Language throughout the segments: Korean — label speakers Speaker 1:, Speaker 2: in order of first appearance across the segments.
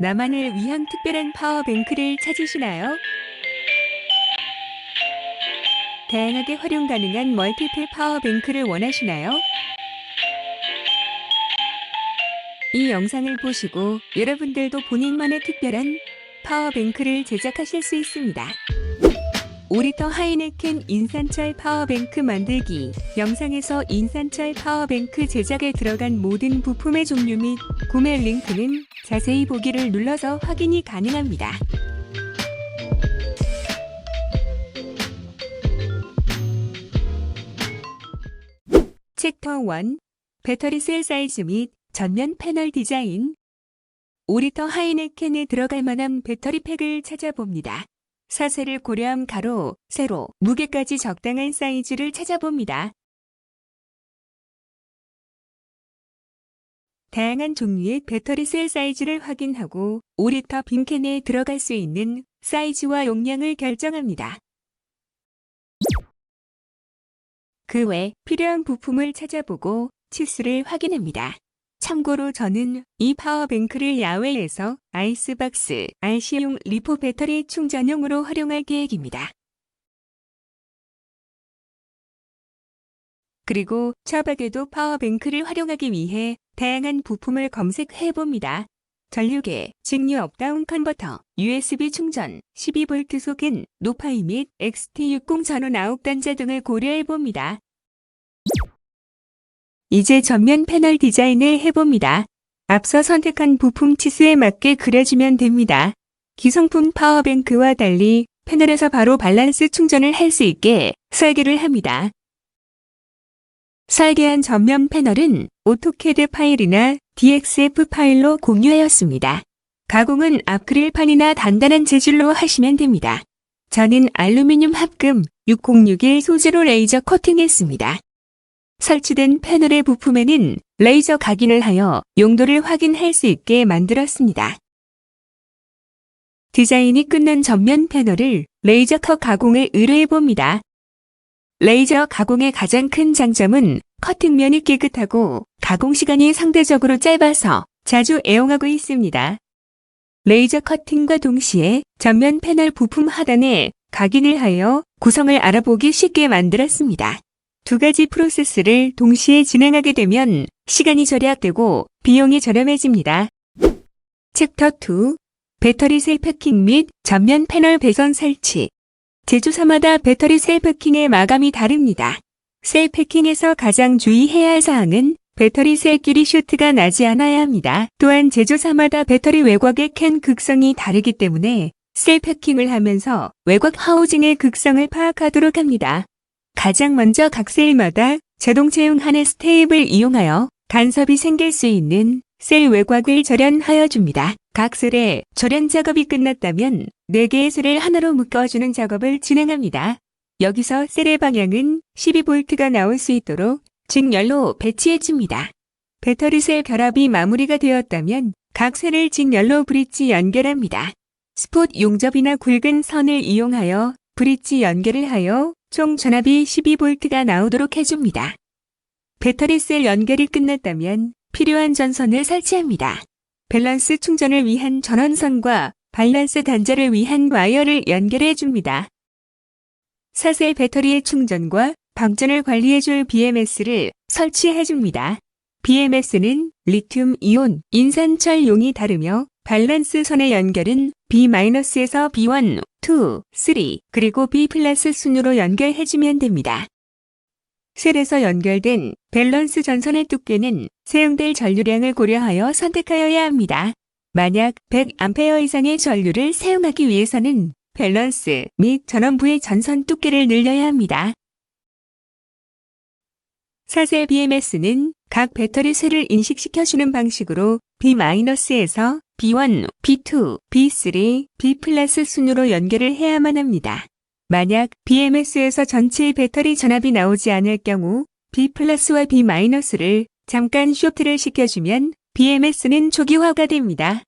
Speaker 1: 나만을 위한 특별한 파워뱅크를 찾으시나요? 다양하게 활용 가능한 멀티플 파워뱅크를 원하시나요? 이 영상을 보시고 여러분들도 본인만의 특별한 파워뱅크를 제작하실 수 있습니다. 5리터 하이네켄 인산철 파워뱅크 만들기. 영상에서 인산철 파워뱅크 제작에 들어간 모든 부품의 종류 및 구매 링크는 자세히 보기를 눌러서 확인이 가능합니다. 챕터 1. 배터리 셀 사이즈 및 전면 패널 디자인. 5리터 하이네켄에 들어갈 만한 배터리 팩을 찾아봅니다. 사세를 고려함 가로, 세로, 무게까지 적당한 사이즈를 찾아봅니다. 다양한 종류의 배터리 셀 사이즈를 확인하고 5리터 빈캔에 들어갈 수 있는 사이즈와 용량을 결정합니다. 그 외 필요한 부품을 찾아보고 치수를 확인합니다. 참고로 저는 이 파워뱅크를 야외에서 아이스박스, RC용 리포 배터리 충전용으로 활용할 계획입니다. 그리고 차박에도 파워뱅크를 활용하기 위해 다양한 부품을 검색해봅니다. 전류계, 직류 업다운 컨버터, USB 충전, 12V 소켓, 노파이 및 XT60 전원 아웃 단자 등을 고려해봅니다. 이제 전면 패널 디자인을 해봅니다. 앞서 선택한 부품 치수에 맞게 그려주면 됩니다. 기성품 파워뱅크와 달리 패널에서 바로 밸런스 충전을 할 수 있게 설계를 합니다. 설계한 전면 패널은 오토캐드 파일이나 DXF 파일로 공유하였습니다. 가공은 아크릴판이나 단단한 재질로 하시면 됩니다. 저는 알루미늄 합금 6061 소재로 레이저 커팅했습니다. 설치된 패널의 부품에는 레이저 각인을 하여 용도를 확인할 수 있게 만들었습니다. 디자인이 끝난 전면 패널을 레이저 컷 가공을 의뢰해봅니다. 레이저 가공의 가장 큰 장점은 커팅면이 깨끗하고 가공 시간이 상대적으로 짧아서 자주 애용하고 있습니다. 레이저 커팅과 동시에 전면 패널 부품 하단에 각인을 하여 구성을 알아보기 쉽게 만들었습니다. 두 가지 프로세스를 동시에 진행하게 되면 시간이 절약되고 비용이 저렴해집니다. 챕터 2. 배터리 셀 패킹 및 전면 패널 배선 설치. 제조사마다 배터리 셀 패킹의 마감이 다릅니다. 셀 패킹에서 가장 주의해야 할 사항은 배터리 셀끼리 슈트가 나지 않아야 합니다. 또한 제조사마다 배터리 외곽의 캔 극성이 다르기 때문에 셀 패킹을 하면서 외곽 하우징의 극성을 파악하도록 합니다. 가장 먼저 각 셀마다 자동 채용 하네스 테이프를 이용하여 간섭이 생길 수 있는 셀 외곽을 절연하여 줍니다. 각 셀의 절연 작업이 끝났다면 4개의 셀을 하나로 묶어주는 작업을 진행합니다. 여기서 셀의 방향은 12V가 나올 수 있도록 직열로 배치해줍니다. 배터리 셀 결합이 마무리가 되었다면 각 셀을 직열로 브릿지 연결합니다. 스폿 용접이나 굵은 선을 이용하여 브릿지 연결을 하여 총 전압이 12V가 나오도록 해줍니다. 배터리 셀 연결이 끝났다면 필요한 전선을 설치합니다. 밸런스 충전을 위한 전원선과 밸런스 단자를 위한 와이어를 연결해줍니다. 4셀 배터리의 충전과 방전을 관리해줄 BMS를 설치해줍니다. BMS는 리튬 이온, 인산철용이 다르며 밸런스 선의 연결은 B-에서 B1, 2, 3, 그리고 B 플러스 순으로 연결해주면 됩니다. 셀에서 연결된 밸런스 전선의 두께는 사용될 전류량을 고려하여 선택하여야 합니다. 만약 100A 이상의 전류를 사용하기 위해서는 밸런스 및 전원부의 전선 두께를 늘려야 합니다. 4셀 BMS는 각 배터리 셀을 인식시켜주는 방식으로 B-에서 B1, B2, B3, B 플러스 순으로 연결을 해야만 합니다. 만약 BMS에서 전체의 배터리 전압이 나오지 않을 경우 B 플러스와 B-를 잠깐 쇼트를 시켜주면 BMS는 초기화가 됩니다.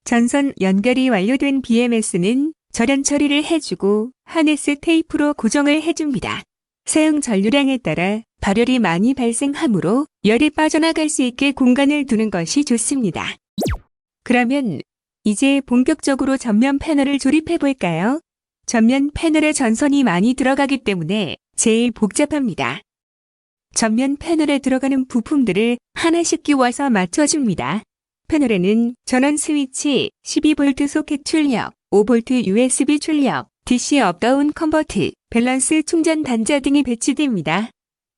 Speaker 1: 전선 연결이 완료된 BMS는 절연 처리를 해주고 하네스 테이프로 고정을 해줍니다. 사용 전류량에 따라 발열이 많이 발생하므로 열이 빠져나갈 수 있게 공간을 두는 것이 좋습니다. 그러면 이제 본격적으로 전면 패널을 조립해 볼까요? 전면 패널에 전선이 많이 들어가기 때문에 제일 복잡합니다. 전면 패널에 들어가는 부품들을 하나씩 끼워서 맞춰줍니다. 패널에는 전원 스위치, 12V 소켓 출력, 5V USB 출력, DC 업다운 컨버트, 밸런스 충전 단자 등이 배치됩니다.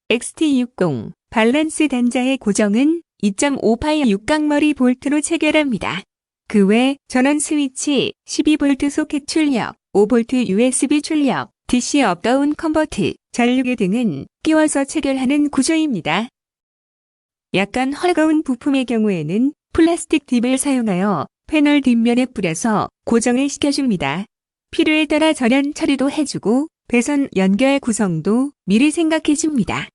Speaker 1: XT60 밸런스 단자의 고정은 2.5파이 육각머리 볼트로 체결합니다. 그 외 전원 스위치, 12V 소켓 출력, 5V USB 출력, DC 업다운 컨버트, 전류계 등은 끼워서 체결하는 구조입니다. 약간 헐거운 부품의 경우에는 플라스틱 딥을 사용하여 패널 뒷면에 뿌려서 고정을 시켜줍니다. 필요에 따라 절연 처리도 해주고 배선 연결 구성도 미리 생각해줍니다.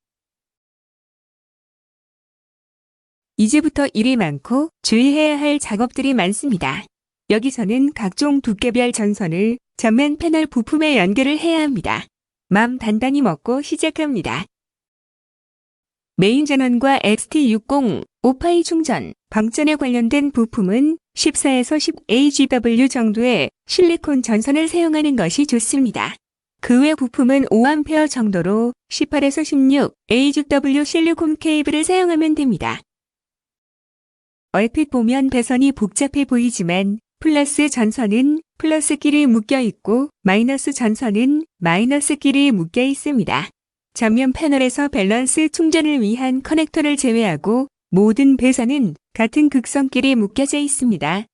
Speaker 1: 이제부터 일이 많고 주의해야 할 작업들이 많습니다. 여기서는 각종 두께별 전선을 전면 패널 부품에 연결을 해야 합니다. 맘 단단히 먹고 시작합니다. 메인 전원과 XT60 5파이 충전, 방전에 관련된 부품은 14에서 10AGW 정도의 실리콘 전선을 사용하는 것이 좋습니다. 그 외 부품은 5A 정도로 18에서 16AGW 실리콘 케이블을 사용하면 됩니다. 얼핏 보면 배선이 복잡해 보이지만 플러스 전선은 플러스끼리 묶여 있고 마이너스 전선은 마이너스끼리 묶여 있습니다. 전면 패널에서 밸런스 충전을 위한 커넥터를 제외하고 모든 배선은 같은 극선끼리 묶여져 있습니다.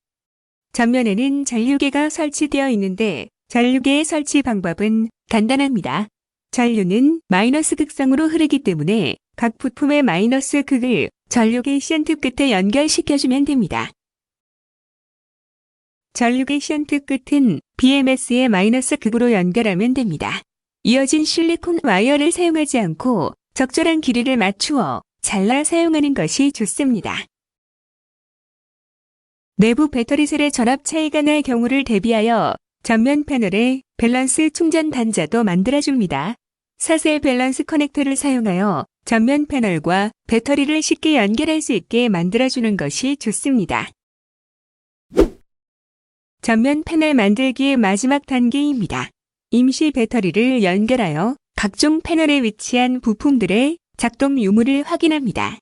Speaker 1: 전면에는 전류계가 설치되어 있는데 전류계의 설치 방법은 간단합니다. 전류는 마이너스 극성으로 흐르기 때문에 각 부품의 마이너스 극을 전류계 션트 끝에 연결시켜주면 됩니다. 전류계 션트 끝은 BMS의 마이너스 극으로 연결하면 됩니다. 이어진 실리콘 와이어를 사용하지 않고 적절한 길이를 맞추어 잘라 사용하는 것이 좋습니다. 내부 배터리셀의 전압 차이가 날 경우를 대비하여 전면 패널에 밸런스 충전 단자도 만들어줍니다. 4셀 밸런스 커넥터를 사용하여 전면 패널과 배터리를 쉽게 연결할 수 있게 만들어주는 것이 좋습니다. 전면 패널 만들기의 마지막 단계입니다. 임시 배터리를 연결하여 각종 패널에 위치한 부품들의 작동 유무를 확인합니다.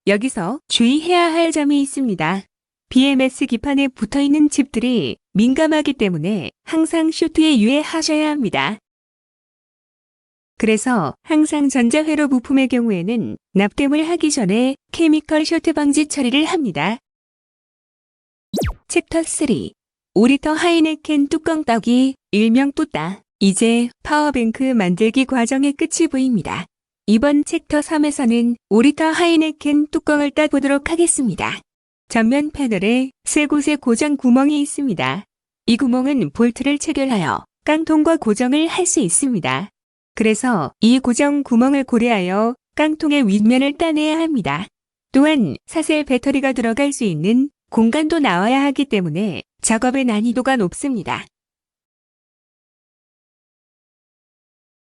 Speaker 1: 여기서 주의해야 할 점이 있습니다. BMS 기판에 붙어있는 칩들이 민감하기 때문에 항상 쇼트에 유의하셔야 합니다. 그래서 항상 전자회로 부품의 경우에는 납땜을 하기 전에 케미컬 쇼트 방지 처리를 합니다. 챕터 3 5리터 하이네켄 뚜껑 따기 일명 뚜따. 이제 파워뱅크 만들기 과정의 끝이 보입니다. 이번 챕터 3에서는 5리터 하이네켄 뚜껑을 따보도록 하겠습니다. 전면 패널에 세 곳의 고정 구멍이 있습니다. 이 구멍은 볼트를 체결하여 깡통과 고정을 할 수 있습니다. 그래서 이 고정 구멍을 고려하여 깡통의 윗면을 따내야 합니다. 또한 4셀 배터리가 들어갈 수 있는 공간도 나와야 하기 때문에 작업의 난이도가 높습니다.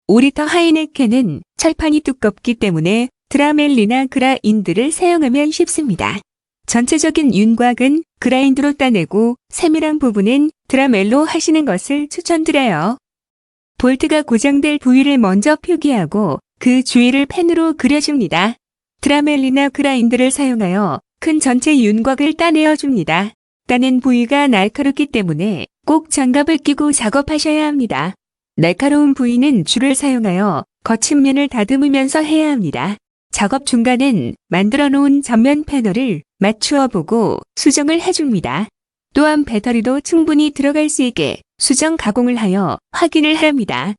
Speaker 1: 5리터 하이네켄은 철판이 두껍기 때문에 드라멜리나 그라인드를 사용하면 쉽습니다. 전체적인 윤곽은 그라인드로 따내고 세밀한 부분은 드라멜로 하시는 것을 추천드려요. 볼트가 고정될 부위를 먼저 표기하고 그 주위를 펜으로 그려줍니다. 드라멜리나 그라인드를 사용하여 큰 전체 윤곽을 따내어 줍니다. 따낸 부위가 날카롭기 때문에 꼭 장갑을 끼고 작업하셔야 합니다. 날카로운 부위는 줄을 사용하여 거친 면을 다듬으면서 해야 합니다. 작업 중간엔 만들어 놓은 전면 패널을 맞추어 보고 수정을 해줍니다. 또한 배터리도 충분히 들어갈 수 있게 수정 가공을 하여 확인을 합니다.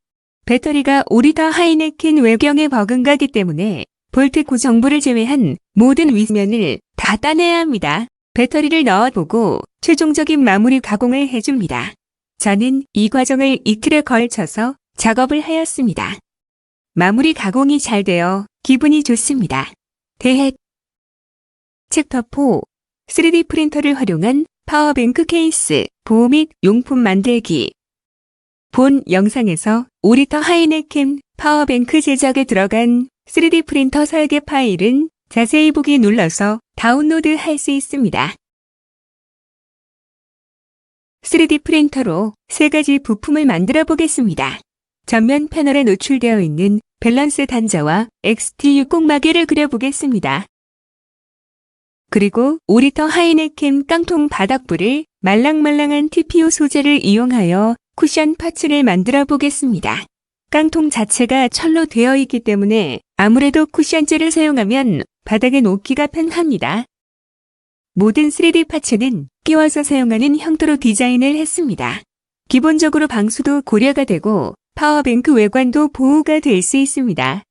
Speaker 1: 배터리가 5리터 하이네켄 외경에 버금가기 때문에 볼트 고정부를 제외한 모든 윗면을 다 따내야 합니다. 배터리를 넣어보고 최종적인 마무리 가공을 해줍니다. 저는 이 과정을 이틀에 걸쳐서 작업을 하였습니다. 마무리 가공이 잘 되어 기분이 좋습니다. 대해 챕터 4 3D 프린터를 활용한 파워뱅크 케이스, 보호 및 용품 만들기. 본 영상에서 5리터 하이네켄 파워뱅크 제작에 들어간 3D 프린터 설계 파일은 자세히 보기 눌러서 다운로드 할 수 있습니다. 3D 프린터로 3가지 부품을 만들어 보겠습니다. 전면 패널에 노출되어 있는 밸런스 단자와 XT60 마개를 그려보겠습니다. 그리고 5리터 하이네켄 깡통 바닥부를 말랑말랑한 TPU 소재를 이용하여 쿠션 파츠를 만들어 보겠습니다. 깡통 자체가 철로 되어 있기 때문에 아무래도 쿠션재를 사용하면 바닥에 놓기가 편합니다. 모든 3D 파츠는 끼워서 사용하는 형태로 디자인을 했습니다. 기본적으로 방수도 고려가 되고 파워뱅크 외관도 보호가 될 수 있습니다.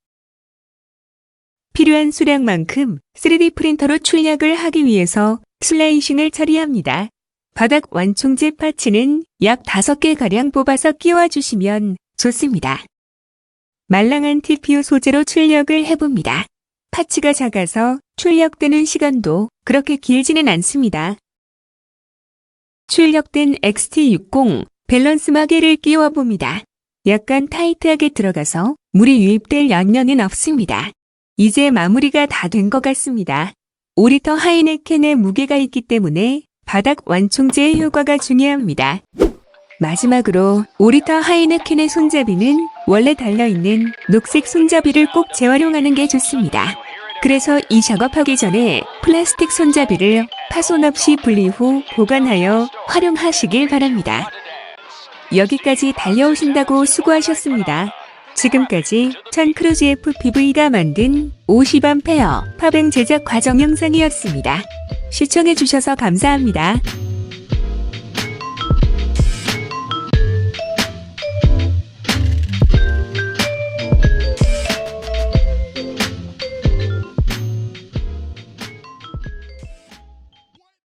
Speaker 1: 필요한 수량만큼 3D 프린터로 출력을 하기 위해서 슬라이싱을 처리합니다. 바닥 완충제 파츠는 약 5개가량 뽑아서 끼워주시면 좋습니다. 말랑한 TPU 소재로 출력을 해봅니다. 파츠가 작아서 출력되는 시간도 그렇게 길지는 않습니다. 출력된 XT60 밸런스 마개를 끼워봅니다. 약간 타이트하게 들어가서 물이 유입될 염려는 없습니다. 이제 마무리가 다 된 것 같습니다. 5리터 하이네켄의 무게가 있기 때문에 바닥 완충제의 효과가 중요합니다. 마지막으로 5리터 하이네켄의 손잡이는 원래 달려있는 녹색 손잡이를 꼭 재활용하는 게 좋습니다. 그래서 이 작업하기 전에 플라스틱 손잡이를 파손 없이 분리 후 보관하여 활용하시길 바랍니다. 여기까지 달려오신다고 수고하셨습니다. 지금까지 천크루즈 FPV가 만든 50A 파뱅 제작 과정 영상이었습니다. 시청해주셔서 감사합니다.